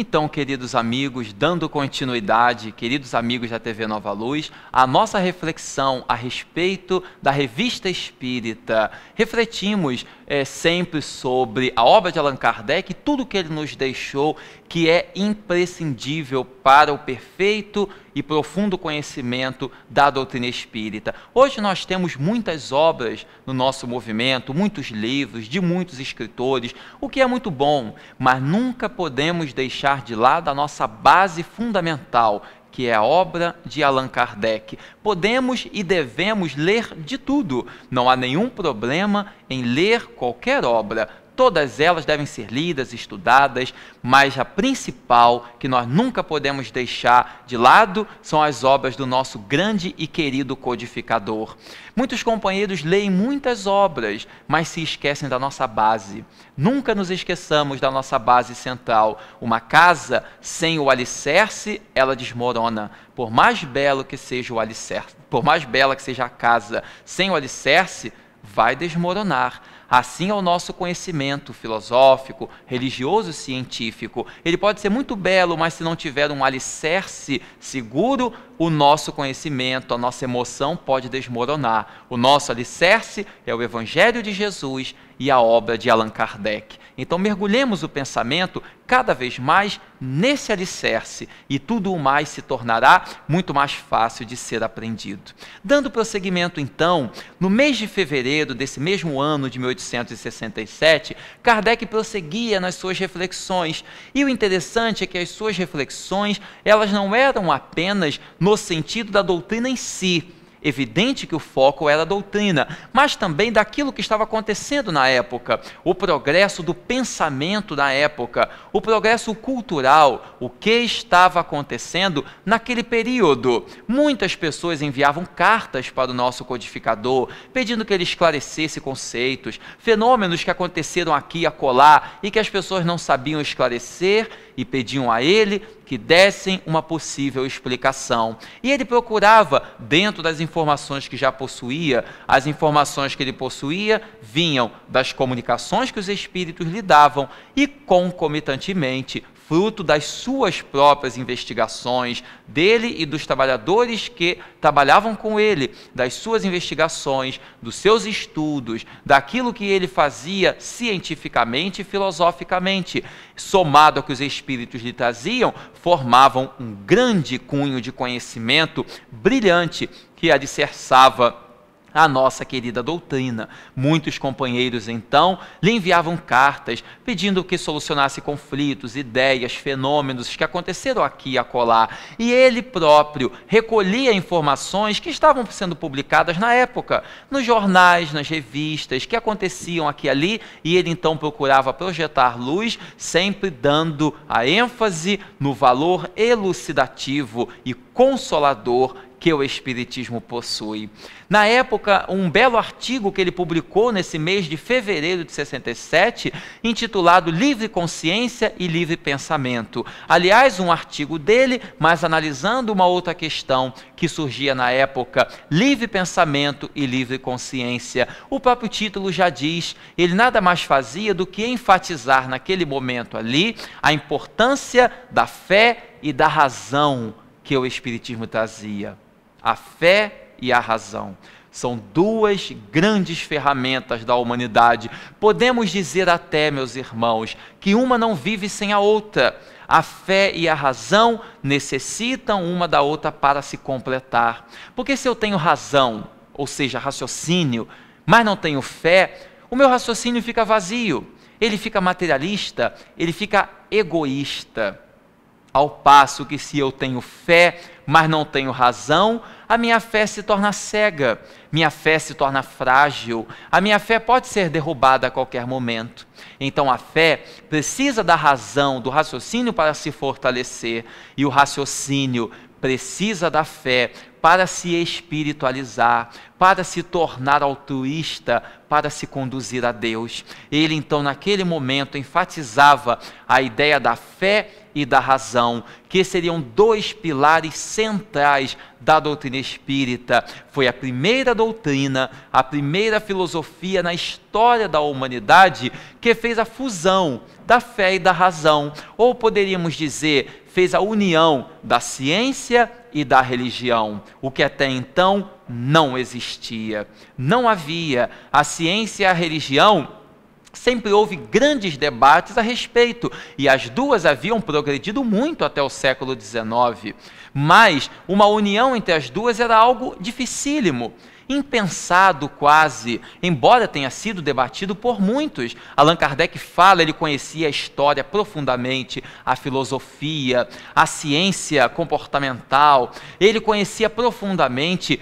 Então, queridos amigos, dando continuidade, queridos amigos da TV Nova Luz, a nossa reflexão a respeito da Revista Espírita. Refletimos sempre sobre a obra de Allan Kardec e tudo que ele nos deixou, que é imprescindível para o perfeito e profundo conhecimento da doutrina espírita. Hoje nós temos muitas obras no nosso movimento, muitos livros de muitos escritores, o que é muito bom, mas nunca podemos deixar de lado a nossa base fundamental, que é a obra de Allan Kardec. Podemos e devemos ler de tudo, não há nenhum problema em ler qualquer obra. Todas elas devem ser lidas, estudadas, mas a principal que nós nunca podemos deixar de lado são as obras do nosso grande e querido codificador. Muitos companheiros leem muitas obras, mas se esquecem da nossa base. Nunca nos esqueçamos da nossa base central. Uma casa sem o alicerce, ela desmorona. Por mais belo que seja o alicerce, por mais bela que seja a casa, sem o alicerce, vai desmoronar. Assim é o nosso conhecimento filosófico, religioso, científico. Ele pode ser muito belo, mas se não tiver um alicerce seguro, o nosso conhecimento, a nossa emoção pode desmoronar. O nosso alicerce é o Evangelho de Jesus e a obra de Allan Kardec. Então mergulhemos o pensamento cada vez mais nesse alicerce e tudo o mais se tornará muito mais fácil de ser aprendido. Dando prosseguimento então, no mês de fevereiro desse mesmo ano de 1867, Kardec prosseguia nas suas reflexões. E o interessante é que as suas reflexões, elas não eram apenas no sentido da doutrina em si. Evidente que o foco era a doutrina, mas também daquilo que estava acontecendo na época, o progresso do pensamento na época, o progresso cultural, o que estava acontecendo naquele período. Muitas pessoas enviavam cartas para o nosso codificador, pedindo que ele esclarecesse conceitos, fenômenos que aconteceram aqui e acolá e que as pessoas não sabiam esclarecer e pediam a ele que dessem uma possível explicação. E ele procurava, dentro das informações que já possuía, as informações que ele possuía vinham das comunicações que os espíritos lhe davam e, concomitantemente, fruto das suas próprias investigações, dele e dos trabalhadores que trabalhavam com ele, das suas investigações, dos seus estudos, daquilo que ele fazia cientificamente e filosoficamente, somado ao que os espíritos lhe traziam, formavam um grande cunho de conhecimento brilhante que alicerçava a nossa querida doutrina. Muitos companheiros, então, lhe enviavam cartas pedindo que solucionasse conflitos, ideias, fenômenos que aconteceram aqui e acolá. E ele próprio recolhia informações que estavam sendo publicadas na época, nos jornais, nas revistas, que aconteciam aqui e ali, e ele então procurava projetar luz, sempre dando a ênfase no valor elucidativo e consolador que o Espiritismo possui. Na época, um belo artigo que ele publicou nesse mês de fevereiro de 67, intitulado Livre Consciência e Livre Pensamento. Aliás, um artigo dele, mas analisando uma outra questão que surgia na época, livre pensamento e livre consciência. O próprio título já diz, ele nada mais fazia do que enfatizar naquele momento ali a importância da fé e da razão que o Espiritismo trazia. A fé e a razão são duas grandes ferramentas da humanidade. Podemos dizer até, meus irmãos, que uma não vive sem a outra. A fé e a razão necessitam uma da outra para se completar. Porque se eu tenho razão, ou seja, raciocínio, mas não tenho fé, o meu raciocínio fica vazio, ele fica materialista, ele fica egoísta. Ao passo que se eu tenho fé, mas não tenho razão, a minha fé se torna cega, minha fé se torna frágil, a minha fé pode ser derrubada a qualquer momento. Então a fé precisa da razão, do raciocínio para se fortalecer, e o raciocínio precisa da fé para se espiritualizar, para se tornar altruísta, para se conduzir a Deus. Ele então naquele momento enfatizava a ideia da fé e da razão, que seriam dois pilares centrais da doutrina espírita. Foi a primeira doutrina, a primeira filosofia na história da humanidade que fez a fusão da fé e da razão, ou poderíamos dizer, fez a união da ciência e da religião, o que até então não existia. Não havia. A ciência e a religião, sempre houve grandes debates a respeito, e as duas haviam progredido muito até o século XIX, mas uma união entre as duas era algo dificílimo, impensado quase, embora tenha sido debatido por muitos. Allan Kardec fala, ele conhecia a história profundamente, a filosofia, a ciência comportamental, ele conhecia profundamente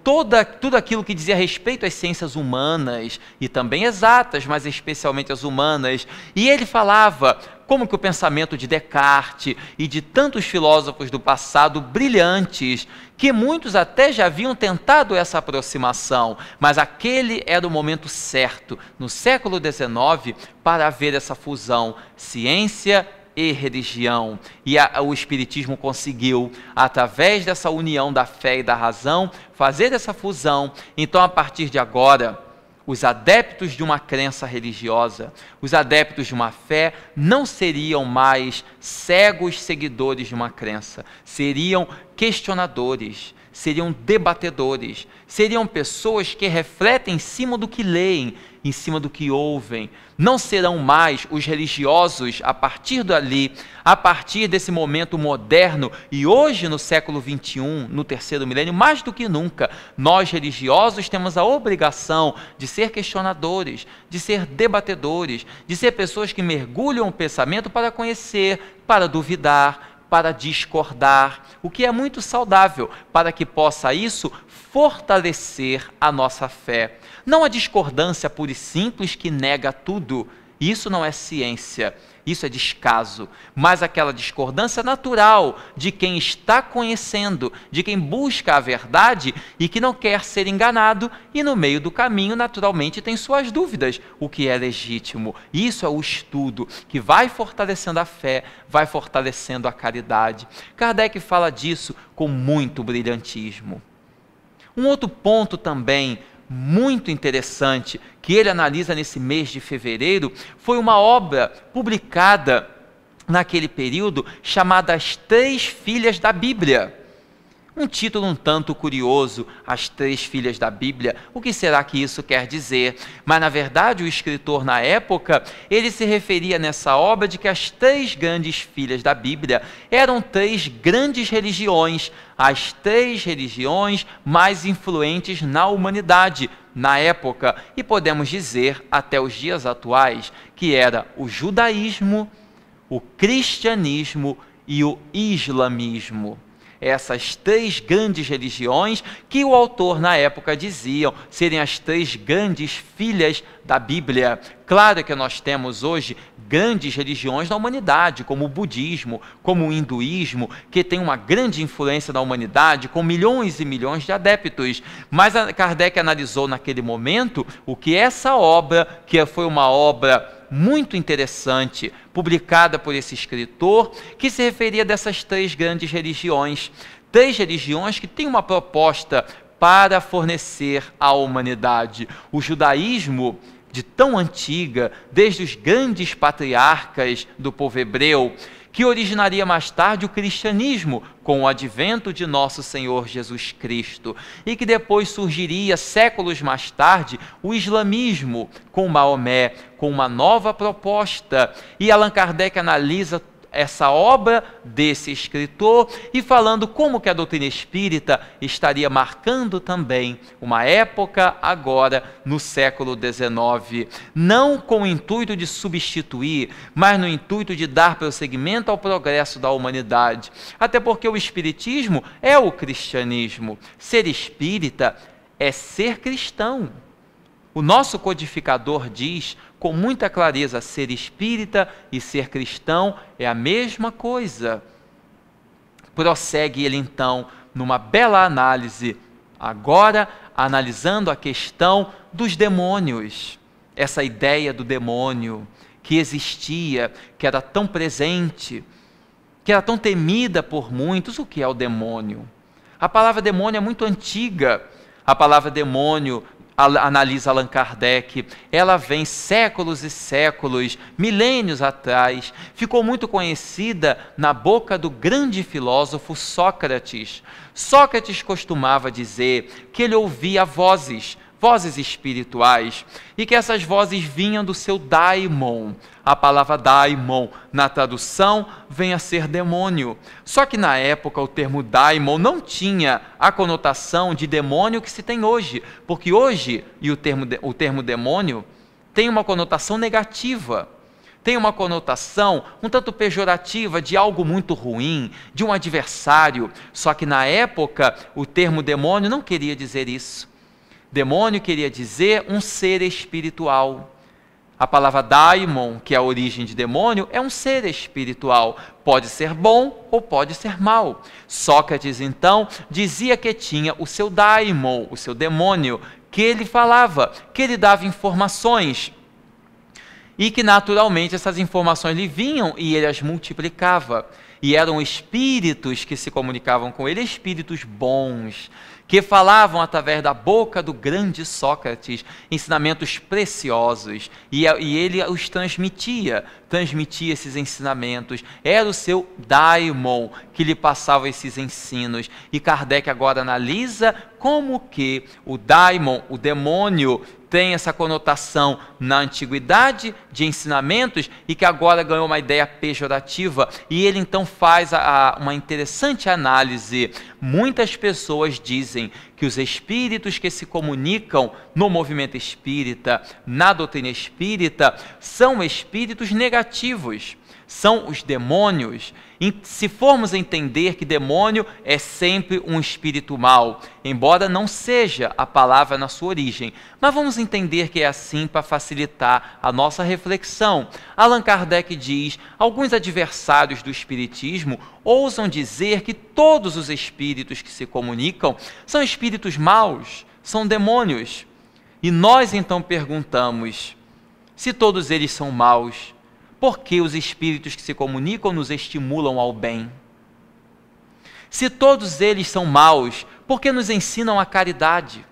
tudo aquilo que dizia respeito às ciências humanas, e também exatas, mas especialmente as humanas, e ele falava como que o pensamento de Descartes e de tantos filósofos do passado brilhantes, que muitos até já haviam tentado essa aproximação, mas aquele era o momento certo, no século XIX, para haver essa fusão, ciência e religião. E o Espiritismo conseguiu, através dessa união da fé e da razão, fazer essa fusão. Então, a partir de agora, os adeptos de uma crença religiosa, os adeptos de uma fé, não seriam mais cegos seguidores de uma crença, seriam questionadores, seriam debatedores, seriam pessoas que refletem em cima do que leem, em cima do que ouvem. Não serão mais os religiosos a partir dali, a partir desse momento moderno, e hoje no século XXI, no terceiro milênio, mais do que nunca, nós religiosos temos a obrigação de ser questionadores, de ser debatedores, de ser pessoas que mergulham o pensamento para conhecer, para duvidar, para discordar, o que é muito saudável, para que possa isso fortalecer a nossa fé. Não a discordância pura e simples que nega tudo, isso não é ciência, isso é descaso, mas aquela discordância natural de quem está conhecendo, de quem busca a verdade e que não quer ser enganado, e no meio do caminho naturalmente tem suas dúvidas, o que é legítimo. Isso é o estudo que vai fortalecendo a fé, vai fortalecendo a caridade. Kardec fala disso com muito brilhantismo. Um outro ponto também muito interessante que ele analisa nesse mês de fevereiro foi uma obra publicada naquele período chamada As Três Filhas da Bíblia. Um título um tanto curioso, As Três Filhas da Bíblia. O que será que isso quer dizer? Mas, na verdade, o escritor, na época, ele se referia nessa obra de que as três grandes filhas da Bíblia eram três grandes religiões, as três religiões mais influentes na humanidade, na época, e podemos dizer, até os dias atuais, que era o judaísmo, o cristianismo e o islamismo. Essas três grandes religiões que o autor na época diziam serem as três grandes filhas da Bíblia. Claro que nós temos hoje grandes religiões na humanidade, como o budismo, como o hinduísmo, que tem uma grande influência na humanidade, com milhões e milhões de adeptos. Mas Kardec analisou naquele momento o que essa obra, que foi uma obra muito interessante, publicada por esse escritor, que se referia dessas três grandes religiões. Três religiões que têm uma proposta para fornecer à humanidade. O judaísmo, de tão antiga, desde os grandes patriarcas do povo hebreu, que originaria mais tarde o cristianismo, com o advento de nosso Senhor Jesus Cristo, e que depois surgiria, séculos mais tarde, o islamismo, com Maomé, com uma nova proposta. E Allan Kardec analisa essa obra desse escritor e falando como que a doutrina espírita estaria marcando também uma época agora no século XIX, não com o intuito de substituir, mas no intuito de dar prosseguimento ao progresso da humanidade, até porque o espiritismo é o cristianismo, ser espírita é ser cristão. O nosso codificador diz com muita clareza, ser espírita e ser cristão é a mesma coisa. Prossegue ele então, numa bela análise, agora analisando a questão dos demônios. Essa ideia do demônio que existia, que era tão presente, que era tão temida por muitos. O que é o demônio? A palavra demônio é muito antiga. A palavra demônio, analisa Allan Kardec, ela vem séculos e séculos, milênios atrás, ficou muito conhecida na boca do grande filósofo Sócrates. Sócrates costumava dizer que ele ouvia vozes espirituais, e que essas vozes vinham do seu daimon. A palavra daimon, na tradução, vem a ser demônio. Só que na época o termo daimon não tinha a conotação de demônio que se tem hoje, porque hoje o termo demônio tem uma conotação negativa, tem uma conotação um tanto pejorativa de algo muito ruim, de um adversário. Só que na época o termo demônio não queria dizer isso. Demônio queria dizer um ser espiritual. A palavra daimon, que é a origem de demônio, é um ser espiritual. Pode ser bom ou pode ser mal. Sócrates, então, dizia que tinha o seu daimon, o seu demônio, que ele falava, que ele dava informações. E que, naturalmente, essas informações lhe vinham e ele as multiplicava. E eram espíritos que se comunicavam com ele, espíritos bons, que falavam através da boca do grande Sócrates ensinamentos preciosos, e ele os transmitia esses ensinamentos. Era o seu daimon que lhe passava esses ensinos. E Kardec agora analisa como que o daimon, o demônio, tem essa conotação na antiguidade de ensinamentos e que agora ganhou uma ideia pejorativa. E ele então faz uma interessante análise. Muitas pessoas dizem que os espíritos que se comunicam no movimento espírita, na doutrina espírita, são espíritos negativos, são os demônios. Se formos entender que demônio é sempre um espírito mau, embora não seja a palavra na sua origem, mas vamos entender que é assim para facilitar a nossa reflexão. Allan Kardec diz: alguns adversários do espiritismo ousam dizer que todos os espíritos que se comunicam são espíritos maus, são demônios. E nós então perguntamos: se todos eles são maus, por que os espíritos que se comunicam nos estimulam ao bem? Se todos eles são maus, por que nos ensinam a caridade?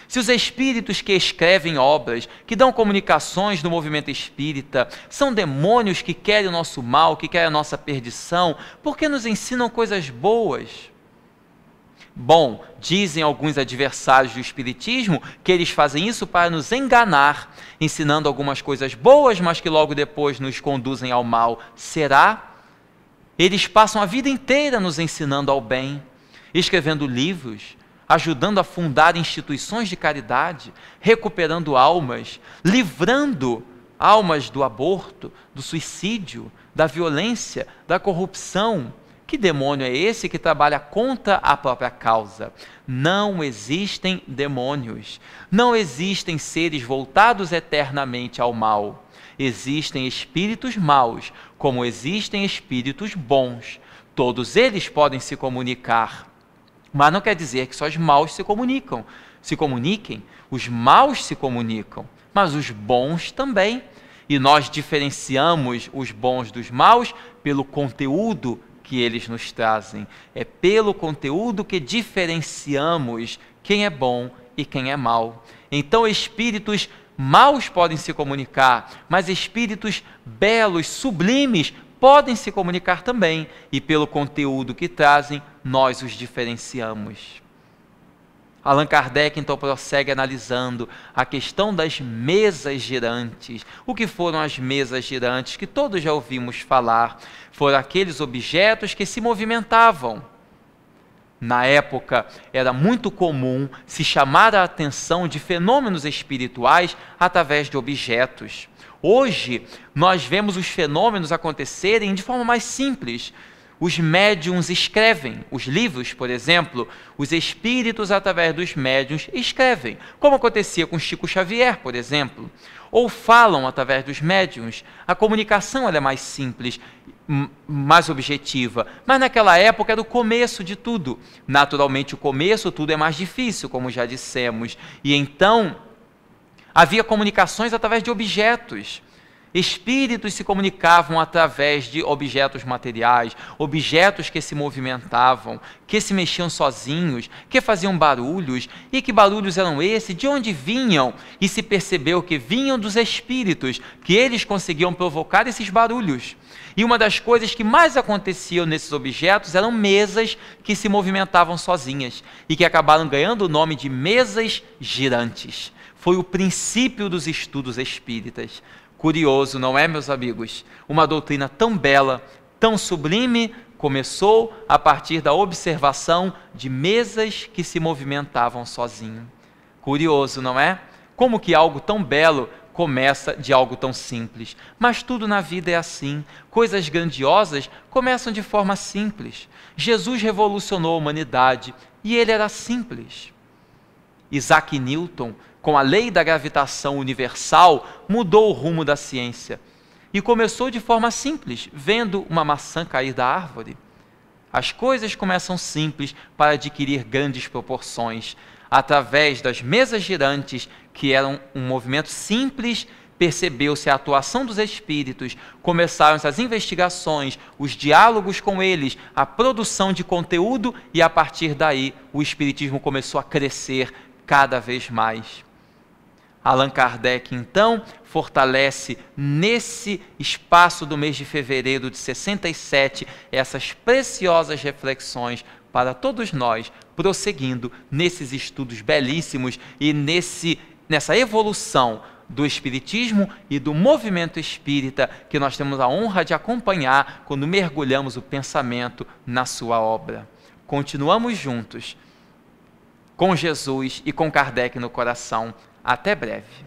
Se os espíritos que escrevem obras, que dão comunicações no movimento espírita, são demônios que querem o nosso mal, que querem a nossa perdição, por que nos ensinam coisas boas? Bom, dizem alguns adversários do espiritismo que eles fazem isso para nos enganar, ensinando algumas coisas boas, mas que logo depois nos conduzem ao mal. Será? Eles passam a vida inteira nos ensinando ao bem, escrevendo livros, ajudando a fundar instituições de caridade, recuperando almas, livrando almas do aborto, do suicídio, da violência, da corrupção. Que demônio é esse que trabalha contra a própria causa? Não existem demônios, não existem seres voltados eternamente ao mal. Existem espíritos maus, como existem espíritos bons. Todos eles podem se comunicar, mas não quer dizer que só os maus se comuniquem. Os maus se comunicam, mas os bons também. E nós diferenciamos os bons dos maus pelo conteúdo que eles nos trazem. É pelo conteúdo que diferenciamos quem é bom e quem é mau. Então, espíritos maus podem se comunicar, mas espíritos belos, sublimes, podem se comunicar também. E pelo conteúdo que trazem, nós os diferenciamos. Allan Kardec então prossegue analisando a questão das mesas girantes. O que foram as mesas girantes que todos já ouvimos falar? Foram aqueles objetos que se movimentavam. Na época era muito comum se chamar a atenção de fenômenos espirituais através de objetos. Hoje nós vemos os fenômenos acontecerem de forma mais simples. Os médiuns escrevem os livros, por exemplo, os espíritos através dos médiuns escrevem, como acontecia com Chico Xavier, por exemplo, ou falam através dos médiuns. A comunicação ela é mais simples. mais objetiva. Mas naquela época era o começo de tudo. Naturalmente, o começo, tudo é mais difícil, como já dissemos. E então, havia comunicações através de objetos. Espíritos se comunicavam através de objetos materiais, objetos que se movimentavam, que se mexiam sozinhos, que faziam barulhos. E que barulhos eram esses? De onde vinham? E se percebeu que vinham dos espíritos, que eles conseguiam provocar esses barulhos. E uma das coisas que mais aconteciam nesses objetos eram mesas que se movimentavam sozinhas e que acabaram ganhando o nome de mesas girantes. Foi o princípio dos estudos espíritas. Curioso, não é, meus amigos? Uma doutrina tão bela, tão sublime, começou a partir da observação de mesas que se movimentavam sozinho. Curioso, não é? Como que algo tão belo começa de algo tão simples? Mas tudo na vida é assim. Coisas grandiosas começam de forma simples. Jesus revolucionou a humanidade e ele era simples. Isaac Newton, com a lei da gravitação universal, mudou o rumo da ciência. E começou de forma simples, vendo uma maçã cair da árvore. As coisas começam simples para adquirir grandes proporções. Através das mesas girantes, que eram um movimento simples, percebeu-se a atuação dos espíritos, começaram-se as investigações, os diálogos com eles, a produção de conteúdo e, a partir daí, o espiritismo começou a crescer cada vez mais. Allan Kardec, então, fortalece nesse espaço do mês de fevereiro de 67 essas preciosas reflexões para todos nós, prosseguindo nesses estudos belíssimos e nessa evolução do espiritismo e do movimento espírita que nós temos a honra de acompanhar quando mergulhamos o pensamento na sua obra. Continuamos juntos com Jesus e com Kardec no coração. Até breve.